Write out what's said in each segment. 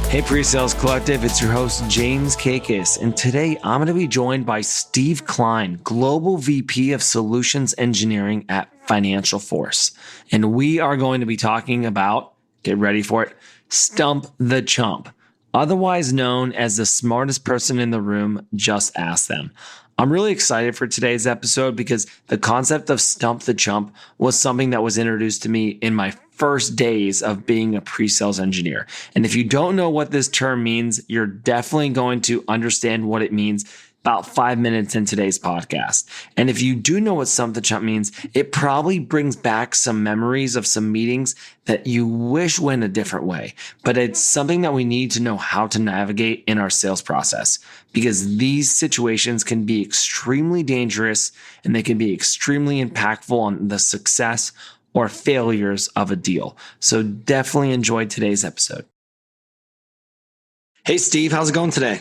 Hey, PreSales Collective, it's your host, James Kaikis, and today I'm going to be joined by Steve Klein, Global VP of Solutions Engineering at FinancialForce. And we are going to be talking about, get ready for it, Stump the Chump, otherwise known as the smartest person in the room, just ask them. I'm really excited for today's episode because the concept of Stump the Chump was something that was introduced to me in my first days of being a pre-sales engineer. And if you don't know what this term means, you're definitely going to understand what it means about 5 minutes in today's podcast. And if you do know what Stump the Chump means, it probably brings back some memories of some meetings that you wish went a different way. But it's something that we need to know how to navigate in our sales process, because these situations can be extremely dangerous and they can be extremely impactful on the success or failures of a deal. So definitely enjoy today's episode. Hey, Steve, how's it going today?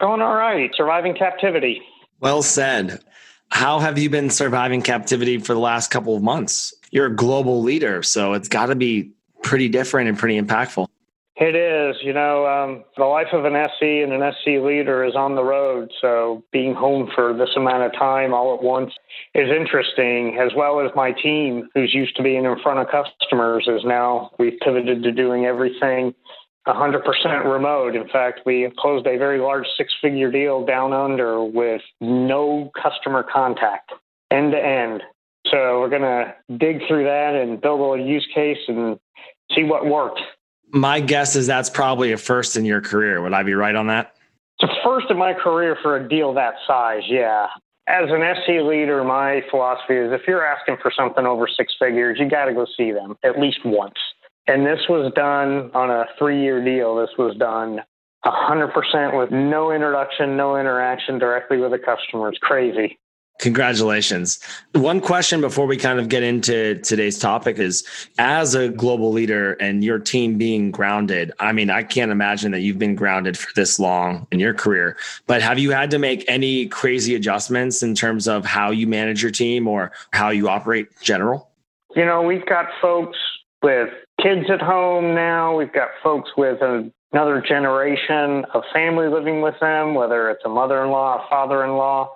Going all right. Surviving captivity. Well said. How have you been surviving captivity for the last couple of months? You're a global leader, so it's got to be pretty different and pretty impactful. It is. The life of an SE and an SE leader is on the road. So being home for this amount of time all at once is interesting, as well as my team, who's used to being in front of customers, is now we've pivoted to doing everything 100% remote. In fact, we closed a very large 6-figure deal down under with no customer contact, end to end. So we're going to dig through that and build a use case and see what worked. My guess is that's probably a first in your career. Would I be right on that? It's a first in my career for a deal that size, yeah. As an SC leader, my philosophy is if you're asking for something over 6 figures, you got to go see them at least once. And this was done on a 3-year deal. This was done 100% with no introduction, no interaction directly with the customer. It's crazy. Congratulations. One question before we kind of get into today's topic is, as a global leader and your team being grounded, I mean, I can't imagine that you've been grounded for this long in your career, but have you had to make any crazy adjustments in terms of how you manage your team or how you operate in general? We've got folks with kids at home now. We've got folks with another generation of family living with them, whether it's a mother-in-law, a father-in-law.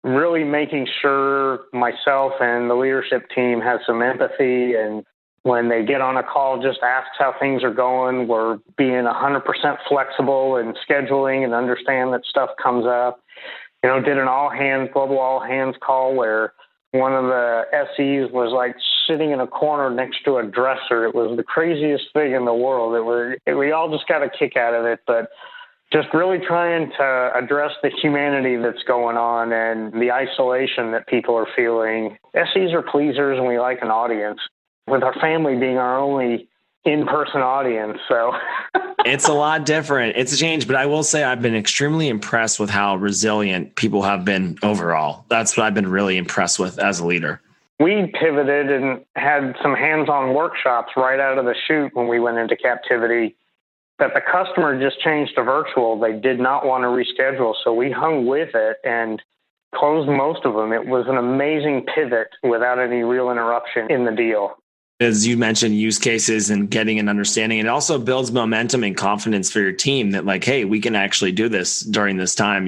Really making sure myself and the leadership team has some empathy, and when they get on a call, just asks how things are going. We're being 100% flexible in scheduling and understand that stuff comes up. Did an global all hands call where one of the SEs was like sitting in a corner next to a dresser. It was the craziest thing in the world. We all just got a kick out of it, but just really trying to address the humanity that's going on and the isolation that people are feeling. SEs are pleasers and we like an audience, with our family being our only in-person audience. So it's a lot different. It's a change, but I will say I've been extremely impressed with how resilient people have been overall. That's what I've been really impressed with as a leader. We pivoted and had some hands-on workshops right out of the chute when we went into captivity that the customer just changed to virtual. They did not want to reschedule, so we hung with it and closed most of them. It was an amazing pivot without any real interruption in the deal. As you mentioned, use cases and getting an understanding, it also builds momentum and confidence for your team that like, hey, we can actually do this during this time,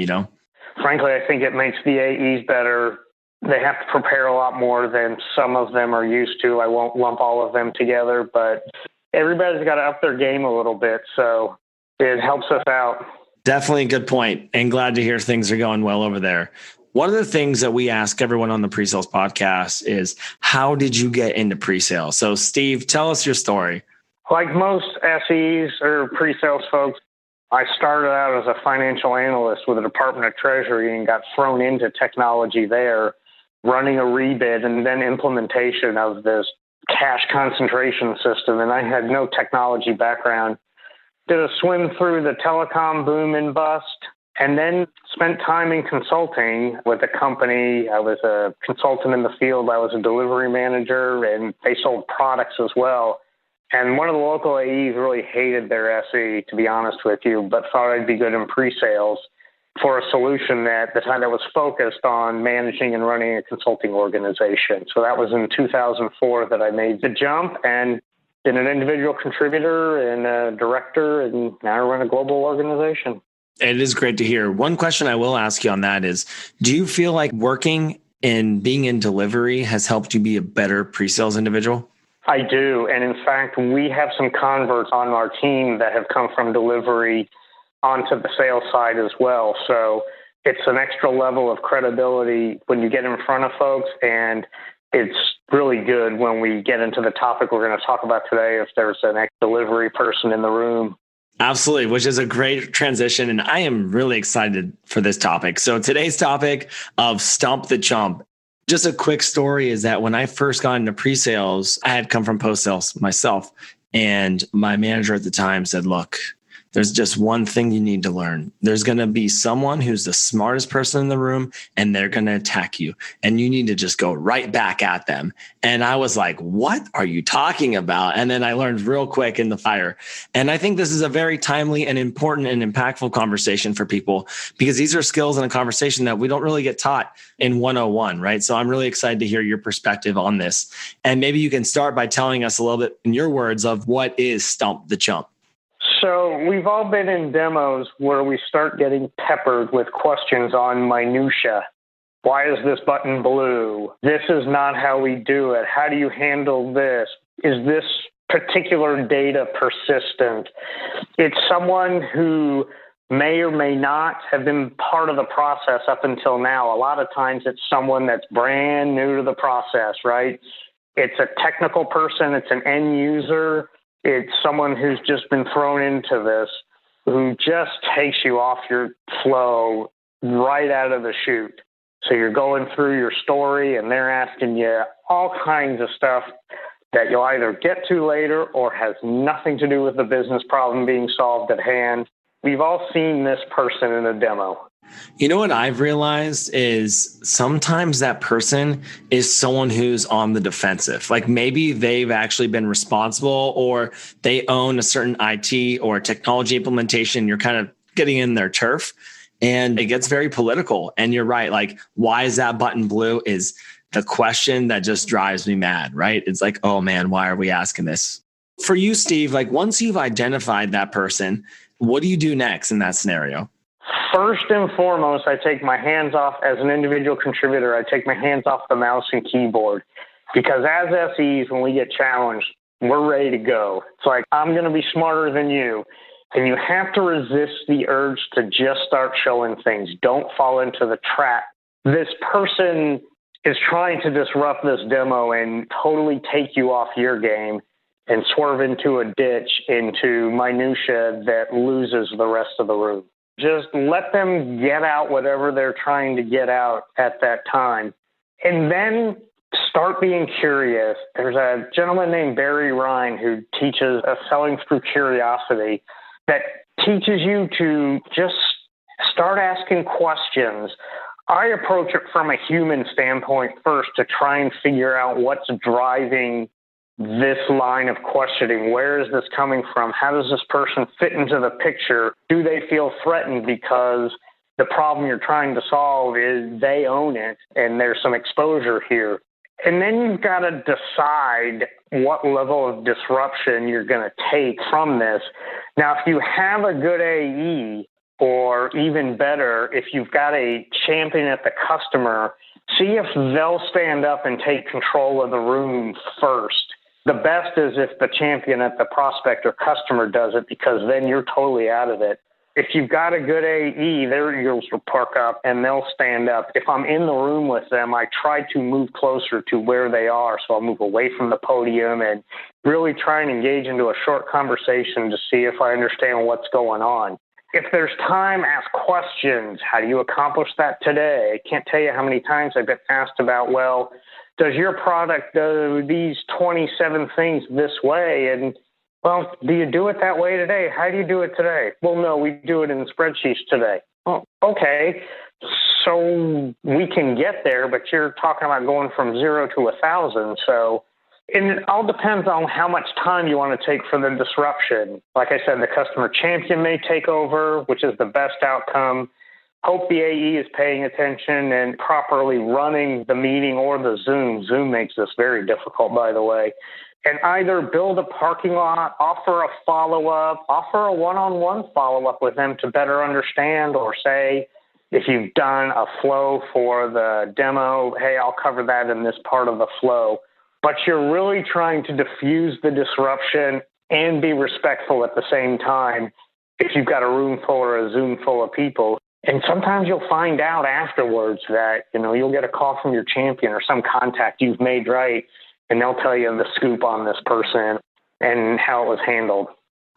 Frankly, I think it makes the AEs better. They have to prepare a lot more than some of them are used to. I won't lump all of them together, but everybody's got to up their game a little bit, so it helps us out. Definitely a good point, and glad to hear things are going well over there. One of the things that we ask everyone on the PreSales podcast is, how did you get into presales? So Steve, tell us your story. Like most SEs or pre-sales folks, I started out as a financial analyst with the Department of Treasury and got thrown into technology there, running a rebid and then implementation of this cash concentration system. And I had no technology background. Did a swim through the telecom boom and bust, and then spent time in consulting with a company. I was a consultant in the field. I was a delivery manager, and they sold products as well. And one of the local AEs really hated their SE, to be honest with you, but thought I'd be good in pre-sales for a solution that at the time that was focused on managing and running a consulting organization. So that was in 2004 that I made the jump, and been an individual contributor and a director, and now I run a global organization. It is great to hear. One question I will ask you on that is, do you feel like working and being in delivery has helped you be a better pre-sales individual? I do. And in fact, we have some converts on our team that have come from delivery onto the sales side as well. So it's an extra level of credibility when you get in front of folks. And it's really good when we get into the topic we're going to talk about today, if there's an ex-delivery person in the room. Absolutely, which is a great transition. And I am really excited for this topic. So today's topic of Stump the Chump. Just a quick story is that when I first got into pre-sales, I had come from post-sales myself. And my manager at the time said, look, there's just one thing you need to learn. There's going to be someone who's the smartest person in the room, and they're going to attack you. And you need to just go right back at them. And I was like, what are you talking about? And then I learned real quick in the fire. And I think this is a very timely and important and impactful conversation for people, because these are skills in a conversation that we don't really get taught in 101, right? So I'm really excited to hear your perspective on this. And maybe you can start by telling us a little bit in your words of what is Stump the Chump. So we've all been in demos where we start getting peppered with questions on minutia. Why is this button blue? This is not how we do it. How do you handle this? Is this particular data persistent? It's someone who may or may not have been part of the process up until now. A lot of times it's someone that's brand new to the process, right? It's a technical person. It's an end user. It's someone who's just been thrown into this, who just takes you off your flow right out of the chute. So you're going through your story and they're asking you all kinds of stuff that you'll either get to later or has nothing to do with the business problem being solved at hand. We've all seen this person in a demo. You know what I've realized is sometimes that person is someone who's on the defensive. Like maybe they've actually been responsible, or they own a certain IT or technology implementation. You're kind of getting in their turf, and it gets very political. And you're right. Like, why is that button blue is the question that just drives me mad, right? It's like, oh man, why are we asking this? For you, Steve, like once you've identified that person, what do you do next in that scenario? First and foremost, I take my hands off as an individual contributor. I take my hands off the mouse and keyboard, because as SEs, when we get challenged, we're ready to go. It's like, I'm going to be smarter than you. And you have to resist the urge to just start showing things. Don't fall into the trap. This person is trying to disrupt this demo and totally take you off your game and swerve into a ditch, into minutia that loses the rest of the room. Just let them get out whatever they're trying to get out at that time. And then start being curious. There's a gentleman named Barry Ryan who teaches a selling through curiosity that teaches you to just start asking questions. I approach it from a human standpoint first to try and figure out what's driving this line of questioning. Where is this coming from? How does this person fit into the picture? Do they feel threatened because the problem you're trying to solve is they own it and there's some exposure here? And then you've got to decide what level of disruption you're going to take from this. Now, if you have a good AE, or even better, if you've got a champion at the customer, see if they'll stand up and take control of the room first. The best is if the champion at the prospect or customer does it, because then you're totally out of it. If you've got a good AE, their ears will perk up and they'll stand up. If I'm in the room with them, I try to move closer to where they are. So I'll move away from the podium and really try and engage into a short conversation to see if I understand what's going on. If there's time, ask questions. How do you accomplish that today? I can't tell you how many times I've been asked about, well, does your product do these 27 things this way? And, well, do you do it that way today? How do you do it today? Well, no, we do it in spreadsheets today. Oh, okay. So we can get there, but you're talking about going from 0 to 1,000. So, and it all depends on how much time you want to take for the disruption. Like I said, the customer champion may take over, which is the best outcome. Hope the AE is paying attention and properly running the meeting or the Zoom. Zoom makes this very difficult, by the way. And either build a parking lot, offer a follow-up, offer a one-on-one follow-up with them to better understand, or say, if you've done a flow for the demo, hey, I'll cover that in this part of the flow. But you're really trying to diffuse the disruption and be respectful at the same time if you've got a room full or a Zoom full of people. And sometimes you'll find out afterwards that, you'll get a call from your champion or some contact you've made right, and they'll tell you the scoop on this person and how it was handled.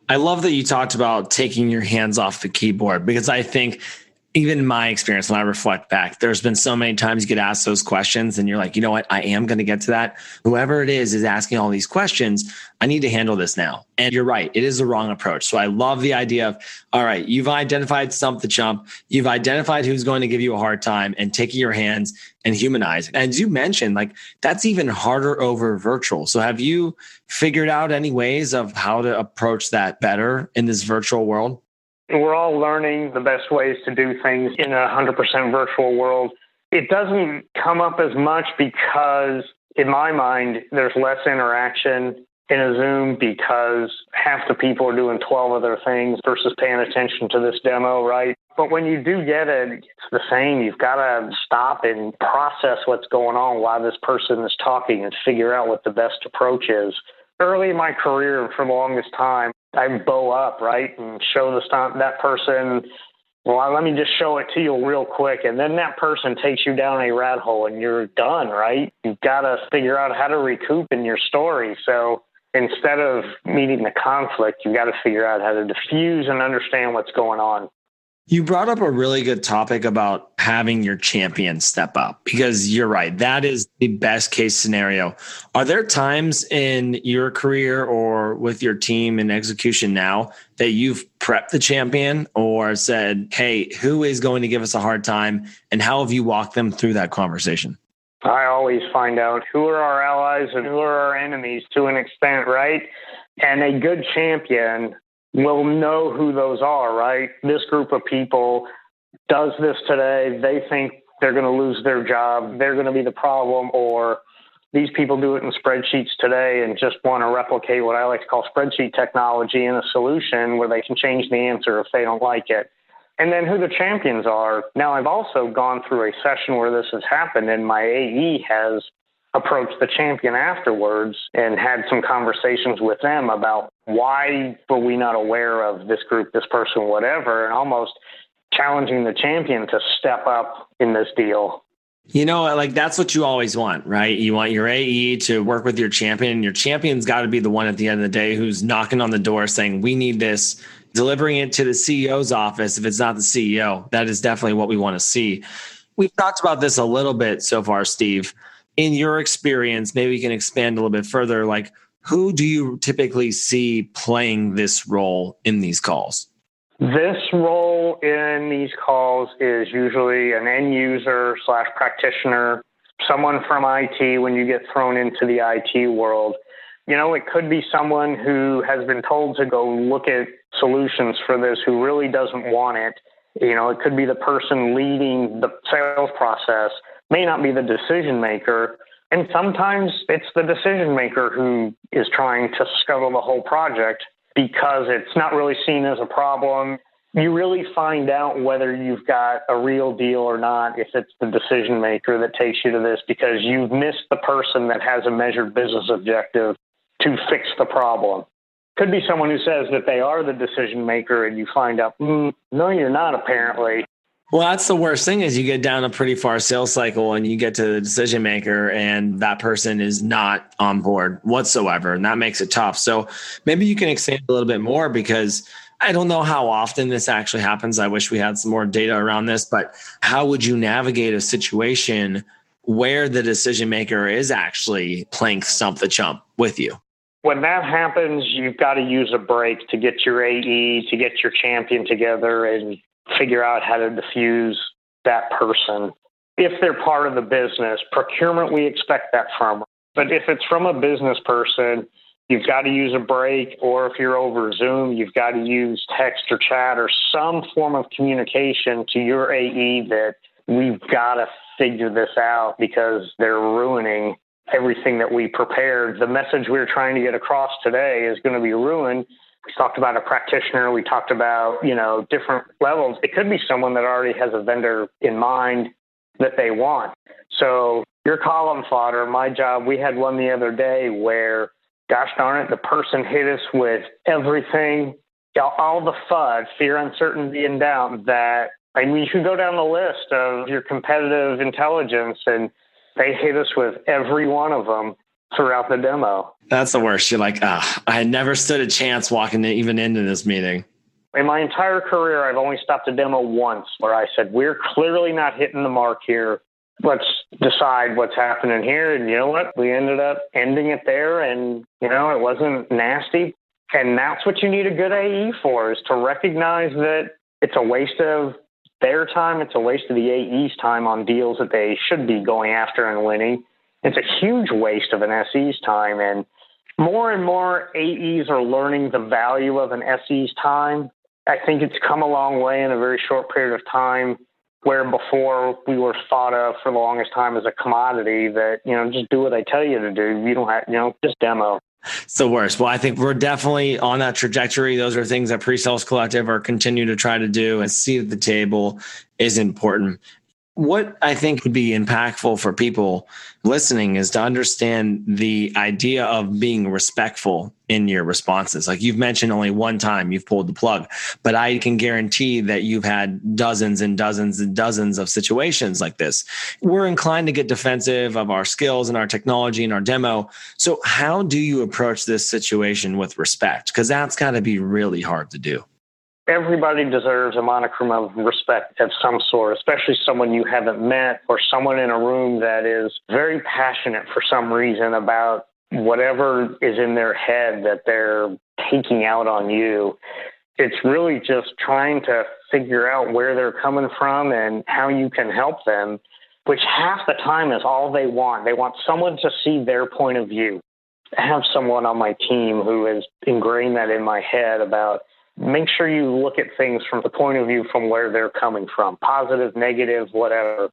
I love that you talked about taking your hands off the keyboard, because I think even in my experience, when I reflect back, there's been so many times you get asked those questions and you're like, you know what, I am going to get to that. Whoever it is asking all these questions. I need to handle this now. And you're right. It is the wrong approach. So I love the idea of, all right, you've identified Stump the Chump. You've identified who's going to give you a hard time, and taking your hands and humanize. And as you mentioned, like, that's even harder over virtual. So have you figured out any ways of how to approach that better in this virtual world? We're all learning the best ways to do things in a 100% virtual world. It doesn't come up as much because, in my mind, there's less interaction in a Zoom because half the people are doing 12 other things versus paying attention to this demo, right? But when you do get it, it's the same. You've got to stop and process what's going on while this person is talking and figure out what the best approach is. Early in my career, for the longest time, I bow up, right, and show that person, well, let me just show it to you real quick. And then that person takes you down a rat hole and you're done, right? You've got to figure out how to recoup in your story. So instead of meeting the conflict, you've got to figure out how to diffuse and understand what's going on. You brought up a really good topic about having your champion step up, because you're right. That is the best case scenario. Are there times in your career or with your team in execution now that you've prepped the champion or said, hey, who is going to give us a hard time, and how have you walked them through that conversation? I always find out who are our allies and who are our enemies to an extent, right? And a good champion will know who those are, right? This group of people does this today. They think they're going to lose their job. They're going to be the problem. Or these people do it in spreadsheets today and just want to replicate what I like to call spreadsheet technology in a solution where they can change the answer if they don't like it. And then who the champions are. Now, I've also gone through a session where this has happened, and my AE has approached the champion afterwards and had some conversations with them about why were we not aware of this group, this person, whatever, and almost challenging the champion to step up in this deal. Like, that's what you always want, right? You want your AE to work with your champion, and your champion's got to be the one at the end of the day who's knocking on the door saying, we need this, delivering it to the CEO's office. If it's not the CEO, that is definitely what we want to see. We've talked about this a little bit so far, Steve. In your experience, maybe you can expand a little bit further. Like, who do you typically see playing this role in these calls? This role in these calls is usually an end user / practitioner, someone from IT when you get thrown into the IT world. It could be someone who has been told to go look at solutions for this who really doesn't want it. It could be the person leading the sales process, may not be the decision maker. And sometimes it's the decision maker who is trying to scuttle the whole project because it's not really seen as a problem. You really find out whether you've got a real deal or not if it's the decision maker that takes you to this, because you've missed the person that has a measured business objective to fix the problem. Could be someone who says that they are the decision maker and you find out, no, you're not, apparently. Well, that's the worst thing, is you get down a pretty far sales cycle and you get to the decision maker and that person is not on board whatsoever. And that makes it tough. So maybe you can expand a little bit more, because I don't know how often this actually happens. I wish we had some more data around this, but how would you navigate a situation where the decision maker is actually playing Stump the Chump with you? When that happens, you've got to use a break to get your AE, to get your champion together and figure out how to diffuse that person. If they're part of the business, procurement, we expect that from. But if it's from a business person, you've got to use a break, or if you're over Zoom, you've got to use text or chat or some form of communication to your AE that we've got to figure this out because they're ruining everything that we prepared. The message we were trying to get across today is going to be ruined. We talked about a practitioner. We talked about, different levels. It could be someone that already has a vendor in mind that they want. So your column fodder, my job, we had one the other day where, gosh darn it, the person hit us with everything, all the FUD, fear, uncertainty, and doubt that, you should go down the list of your competitive intelligence, and they hit us with every one of them throughout the demo. That's the worst. You're like, I had never stood a chance walking even into this meeting. In my entire career, I've only stopped a demo once where I said, we're clearly not hitting the mark here. Let's decide what's happening here. And you know what? We ended up ending it there, and, it wasn't nasty. And that's what you need a good AE for, is to recognize that it's a waste of their time. It's a waste of the AE's time on deals that they should be going after and winning. It's a huge waste of an SE's time. And more AEs are learning the value of an SE's time. I think it's come a long way in a very short period of time, where before we were thought of for the longest time as a commodity that, just do what I tell you to do. You don't have, just demo. It's the worst. Well, I think we're definitely on that trajectory. Those are things that PreSales Collective are continue to try to do, and seat at the table is important. What I think would be impactful for people listening is to understand the idea of being respectful in your responses. Like you've mentioned, only one time you've pulled the plug, but I can guarantee that you've had dozens and dozens and dozens of situations like this. We're inclined to get defensive of our skills and our technology and our demo. So how do you approach this situation with respect? Because that's got to be really hard to do. Everybody deserves a monicum of respect of some sort, especially someone you haven't met or someone in a room that is very passionate for some reason about whatever is in their head that they're taking out on you. It's really just trying to figure out where they're coming from and how you can help them, which half the time is all they want. They want someone to see their point of view. I have someone on my team who has ingrained that in my head about make sure you look at things from the point of view from where they're coming from, positive, negative, whatever.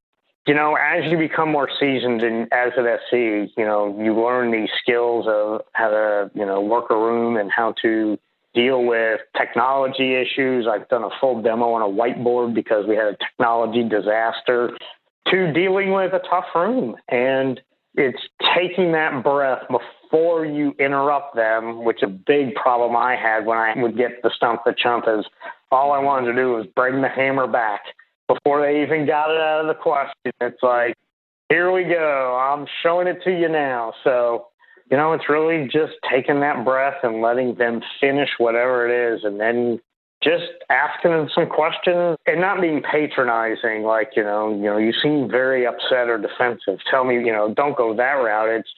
As you become more seasoned as an SE, you learn these skills of how to, work a room and how to deal with technology issues. I've done a full demo on a whiteboard because we had a technology disaster, to dealing with a tough room. And it's taking that breath before you interrupt them, which a big problem I had when I would get the Stump the Chump is all I wanted to do was bring the hammer back before they even got it out of the question. It's like, here we go. I'm showing it to you now. So, it's really just taking that breath and letting them finish whatever it is, and then just asking them some questions and not being patronizing, like, you seem very upset or defensive. Tell me, don't go that route. It's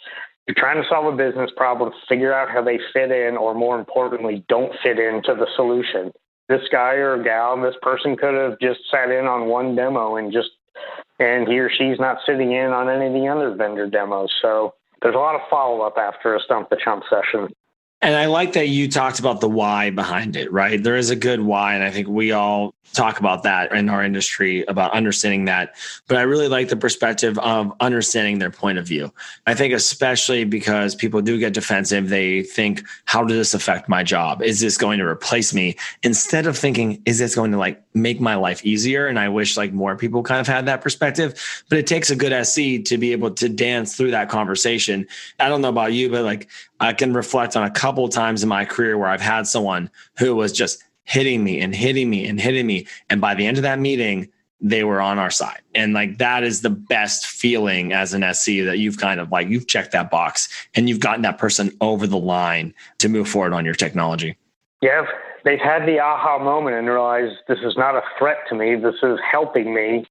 you're trying to solve a business problem, figure out how they fit in, or more importantly, don't fit into the solution. This guy or gal, this person could have just sat in on one demo and he or she's not sitting in on any of the other vendor demos. So there's a lot of follow-up after a Stump the Chump session. And I like that you talked about the why behind it, right? There is a good why. And I think we all talk about that in our industry, about understanding that. But I really like the perspective of understanding their point of view. I think especially because people do get defensive. They think, how does this affect my job? Is this going to replace me? Instead of thinking, is this going to make my life easier? And I wish more people kind of had that perspective. But it takes a good SC to be able to dance through that conversation. I don't know about you, but I can reflect on a couple of times in my career where I've had someone who was just hitting me and hitting me and hitting me. And by the end of that meeting, they were on our side. And that is the best feeling as an SC, that you've kind of you've checked that box and you've gotten that person over the line to move forward on your technology. Yeah, they've had the aha moment and realized this is not a threat to me. This is helping me.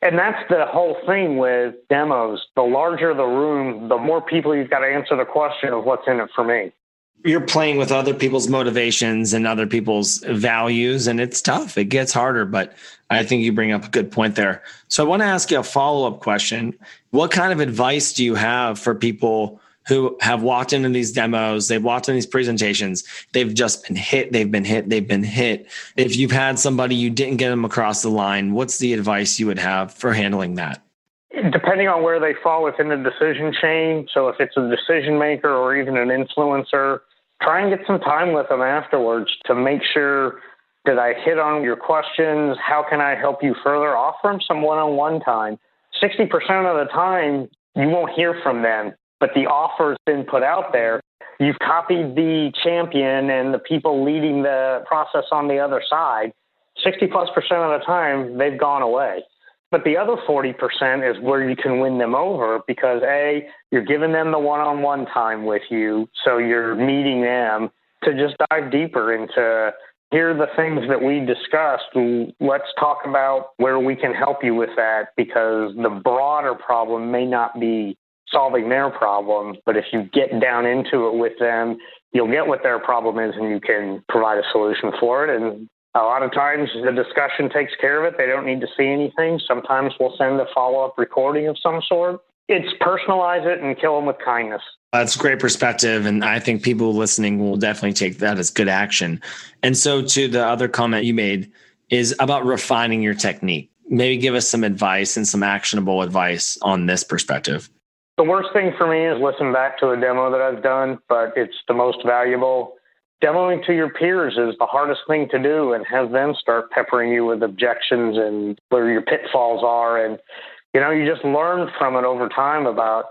And that's the whole thing with demos. The larger the room, the more people you've got to answer the question of what's in it for me. You're playing with other people's motivations and other people's values, and it's tough. It gets harder, but I think you bring up a good point there. So I want to ask you a follow-up question. What kind of advice do you have for people who have walked into these demos, they've walked in these presentations, they've just been hit, they've been hit. If you've had somebody, you didn't get them across the line, what's the advice you would have for handling that? Depending on where they fall within the decision chain. So if it's a decision maker or even an influencer, try and get some time with them afterwards to make sure, did I hit on your questions? How can I help you further? Offer them some one-on-one time. 60% of the time, you won't hear from them, but the offer's been put out there. You've copied the champion and the people leading the process on the other side. 60+% of the time, they've gone away. But the other 40% is where you can win them over because A, you're giving them the one-on-one time with you. So you're meeting them to just dive deeper into, here are the things that we discussed. Let's talk about where we can help you with that because the broader problem may not be solving their problem. But if you get down into it with them, you'll get what their problem is and you can provide a solution for it. And a lot of times the discussion takes care of it. They don't need to see anything. Sometimes we'll send a follow-up recording of some sort. It's personalize it and kill them with kindness. That's a great perspective. And I think people listening will definitely take that as good action. And so to the other comment you made is about refining your technique. Maybe give us some advice and some actionable advice on this perspective. The worst thing for me is listen back to a demo that I've done, but it's the most valuable. Demoing to your peers is the hardest thing to do and have them start peppering you with objections and where your pitfalls are. And, you just learn from it over time about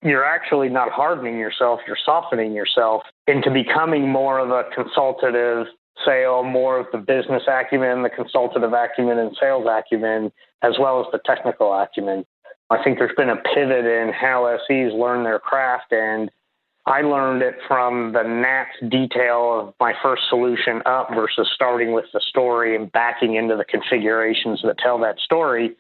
you're actually not hardening yourself, you're softening yourself into becoming more of a consultative sale, more of the business acumen, the consultative acumen and sales acumen, as well as the technical acumen. I think there's been a pivot in how SEs learn their craft, and I learned it from the gnat's detail of my first solution up versus starting with the story and backing into the configurations that tell that story.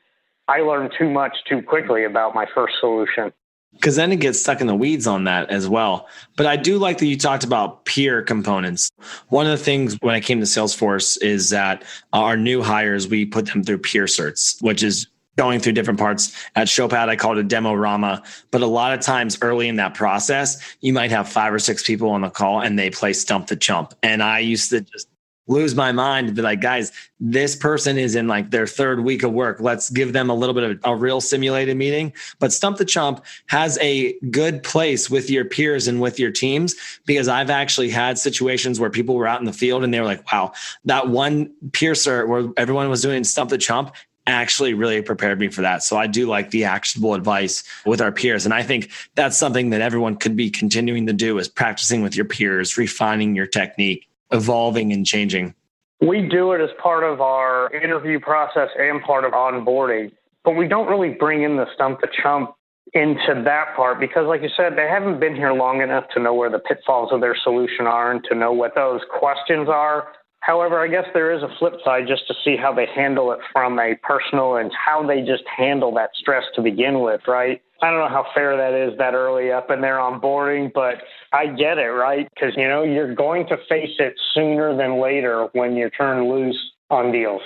I learned too much too quickly about my first solution. Because then it gets stuck in the weeds on that as well. But I do like that you talked about peer components. One of the things when I came to Salesforce is that our new hires, we put them through peer certs, which is going through different parts. At Showpad, I call it a demo-rama. But a lot of times early in that process, you might have 5 or 6 people on the call and they play Stump the Chump. And I used to just lose my mind to be like, guys, this person is in like their 3rd week of work. Let's give them a little bit of a real simulated meeting. But Stump the Chump has a good place with your peers and with your teams, because I've actually had situations where people were out in the field and they were like, wow, that one peer cert where everyone was doing Stump the Chump actually really prepared me for that. So I do like the actionable advice with our peers. And I think that's something that everyone could be continuing to do, is practicing with your peers, refining your technique, evolving and changing. We do it as part of our interview process and part of onboarding, but we don't really bring in the Stump the Chump into that part because, like you said, they haven't been here long enough to know where the pitfalls of their solution are and to know what those questions are. However, I guess there is a flip side just to see how they handle it from a personal and how they just handle that stress to begin with, right? I don't know how fair that is that early up in their onboarding, but I get it, right? Because, you're going to face it sooner than later when you turn loose on deals.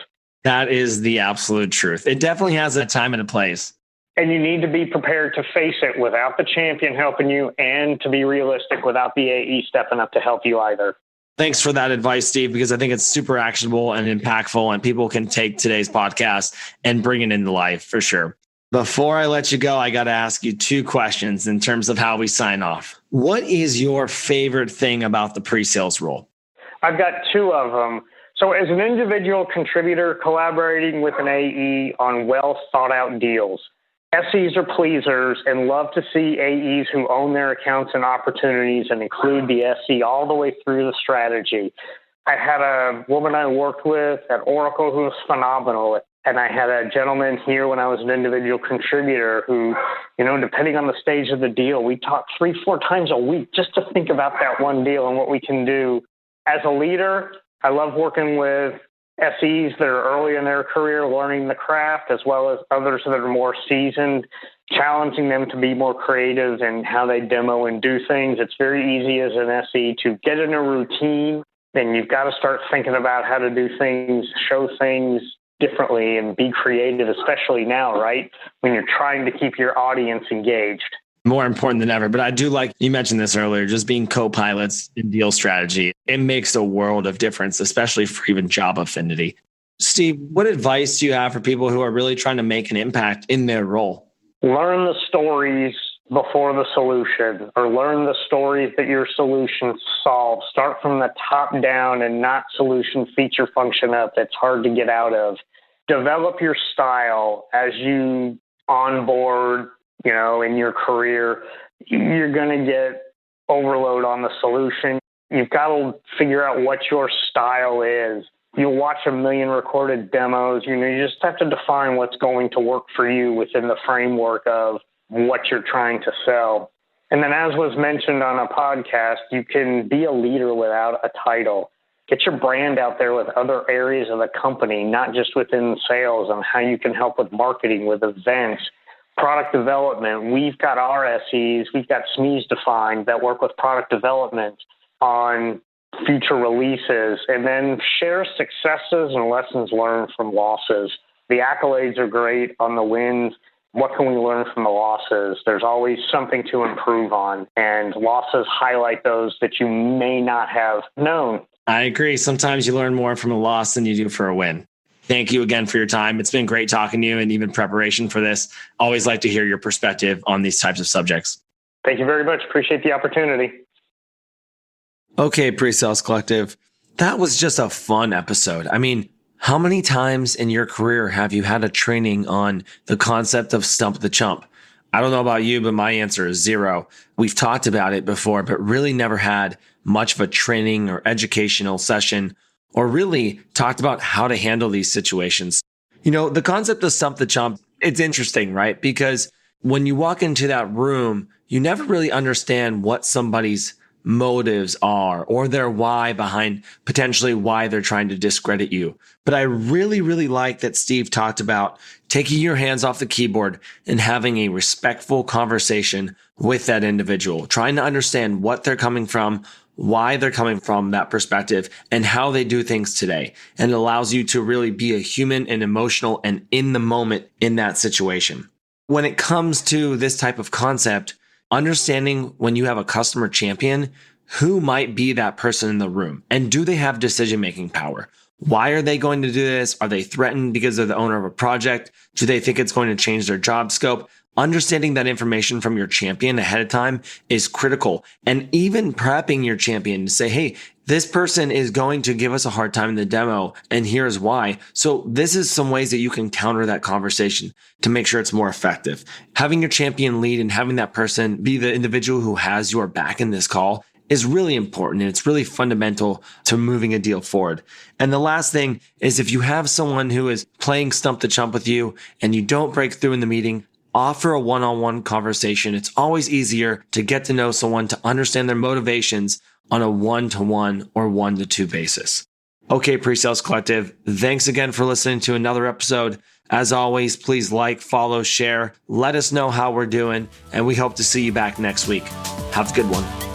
That is the absolute truth. It definitely has a time and a place. And you need to be prepared to face it without the champion helping you and to be realistic without the AE stepping up to help you either. Thanks for that advice, Steve, because I think it's super actionable and impactful, and people can take today's podcast and bring it into life for sure. Before I let you go, I got to ask you 2 questions in terms of how we sign off. What is your favorite thing about the pre-sales role? I've got 2 of them. So as an individual contributor collaborating with an AE on well thought out deals, SEs are pleasers and love to see AEs who own their accounts and opportunities and include the SE all the way through the strategy. I had a woman I worked with at Oracle who was phenomenal. And I had a gentleman here when I was an individual contributor who, depending on the stage of the deal, we talked 3-4 times a week just to think about that one deal and what we can do. As a leader, I love working with SEs that are early in their career, learning the craft, as well as others that are more seasoned, challenging them to be more creative in how they demo and do things. It's very easy as an SE to get in a routine. Then you've got to start thinking about how to do things, show things differently and be creative, especially now, right? When you're trying to keep your audience engaged. more important than ever. But I do like, you mentioned this earlier, just being co-pilots in deal strategy. It makes a world of difference, especially for even job affinity. Steve, what advice do you have for people who are really trying to make an impact in their role? Learn the stories before the solution, or learn the stories that your solution solves. Start from the top down and not solution feature function up that's hard to get out of. Develop your style as you onboard, in your career. You're going to get overload on the solution. You've got to figure out what your style is. You'll watch a million recorded demos. You just have to define what's going to work for you within the framework of what you're trying to sell. And then, as was mentioned on a podcast, you can be a leader without a title. Get your brand out there with other areas of the company, not just within sales, and how you can help with marketing, with events, product development. We've got RSEs, we've got SMEs defined that work with product development on future releases, and then share successes and lessons learned from losses. The accolades are great on the wins. What can we learn from the losses? There's always something to improve on, and losses highlight those that you may not have known. I agree. Sometimes you learn more from a loss than you do for a win. Thank you again for your time. It's been great talking to you, and even preparation for this. Always like to hear your perspective on these types of subjects. Thank you very much. Appreciate the opportunity. Okay, PreSales Collective, that was just a fun episode. I mean, how many times in your career have you had a training on the concept of Stump the Chump? I don't know about you, but my answer is 0. We've talked about it before, but really never had much of a training or educational session, or really talked about how to handle these situations. The concept of Stump the Chump, it's interesting, right? Because when you walk into that room, you never really understand what somebody's motives are or their why behind potentially why they're trying to discredit you. But I really, really like that Steve talked about taking your hands off the keyboard and having a respectful conversation with that individual, trying to understand what they're coming from, why they're coming from that perspective, and how they do things today. And it allows you to really be a human and emotional and in the moment in that situation. When it comes to this type of concept, understanding when you have a customer champion, who might be that person in the room, and do they have decision-making power? Why are they going to do this? Are they threatened because they're the owner of a project? Do they think it's going to change their job scope? Understanding that information from your champion ahead of time is critical. And even prepping your champion to say, hey, this person is going to give us a hard time in the demo, and here's why. So this is some ways that you can counter that conversation to make sure it's more effective. Having your champion lead and having that person be the individual who has your back in this call is really important, and it's really fundamental to moving a deal forward. And the last thing is, if you have someone who is playing Stump the Chump with you and you don't break through in the meeting, offer a one-on-one conversation. It's always easier to get to know someone, to understand their motivations on a 1-to-1 or 1-to-2 basis. Okay, PreSales Collective, thanks again for listening to another episode. As always, please like, follow, share. Let us know how we're doing, and we hope to see you back next week. Have a good one.